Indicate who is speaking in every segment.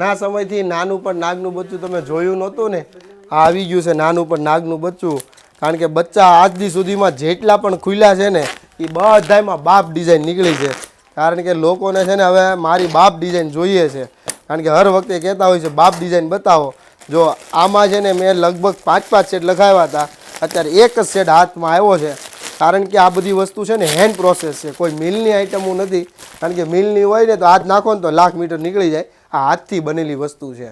Speaker 1: ઘણા સમયથી નાનું પણ નાગનું બચ્ચું તમે જોયું નહોતું ને, આ આવી ગયું છે નાનું પણ નાગનું બચ્ચું. કારણ કે બચ્ચા આજ દી સુધીમાં જેટલા પણ ખુલ્યા છે ને એ બધામાં બાપ ડિઝાઇન નીકળી છે. કારણ કે લોકોને છે ને હવે મારી બાપ ડિઝાઇન જોઈએ છે. કારણ કે હર વખતે કહેતા હોય છે બાપ ડિઝાઇન બતાવો. જો આમાં છે ને મેં લગભગ 5-5 સેટ લખાવ્યા હતા, અત્યારે એક જ સેટ હાથમાં આવ્યો છે. કારણ કે આ બધી વસ્તુ છે ને હેન્ડ પ્રોસેસ છે, કોઈ મિલની આઇટમો નથી. કારણ કે મિલની હોય ને તો હાથ નાખો ને તો લાખ મીટર નીકળી જાય. આ હાથથી બનેલી વસ્તુ છે,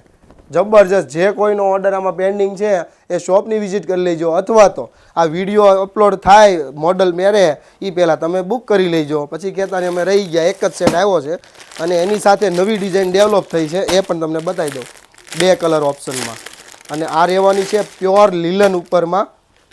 Speaker 1: જબરજસ્ત. જે કોઈનો ઓર્ડર આમાં પેન્ડિંગ છે એ શોપની વિઝિટ કરી લેજો, અથવા તો આ વિડીયો અપલોડ થાય મોડલ મેરે એ પહેલાં તમે બુક કરી લેજો. પછી કહેતા ને અમે રહી ગયા, એક જ સેટ આવ્યો છે અને એની સાથે નવી ડિઝાઇન ડેવલપ થઈ છે, એ પણ તમને બતાવી દઉં 2 કલર ઓપ્શનમાં. અને આ રહેવાની છે પ્યોર લીલન ઉપરમાં,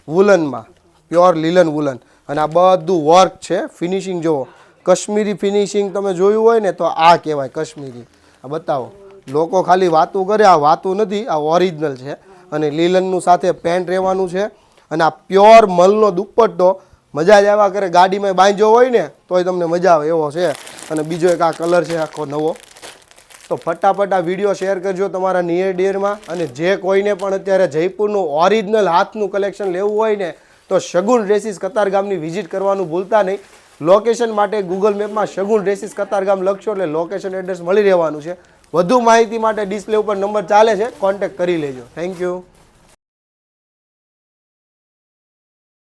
Speaker 1: વુલનમાં, પ્યોર લીલન વુલન. અને આ બધું વર્ક છે, ફિનિશિંગ જુઓ, કાશ્મીરી ફિનિશિંગ તમે જોયું હોય ને તો આ કહેવાય કાશ્મીરી. આ બતાવો, લોકો ખાલી વાતું કરે, આ વાતું નથી, આ ઓરિજિનલ છે. અને લીલનનું સાથે પેન્ટ રહેવાનું છે. અને આ પ્યોર મલનો દુપટ્ટો મજા જ આવ્યા કરે, ગાડીમાં બાંધ્યો હોય ને તોય તમને મજા આવે એવો છે. અને બીજો એક આ કલર છે આખો નવો. તો ફટાફટ આ વિડીયો શેર કરજો તમારા નિયર ડિયરમાં. અને જે કોઈને પણ અત્યારે જયપુરનું ઓરિજિનલ હાથનું કલેક્શન લેવું હોય ને તો શગુન ડ્રેસીસ કતારગામની વિઝિટ કરવાનું ભૂલતા નહીં. લોકેશન માટે ગૂગલ મેપમાં શગુન ડ્રેસીસ કતારગામ લખશો એટલે લોકેશન એડ્રેસ મળી રહેવાનું છે. વધુ માહિતી માટે ડિસ્પ્લે ઉપર નંબર ચાલે છે, કોન્ટેક્ટ કરી લેજો. Thank you.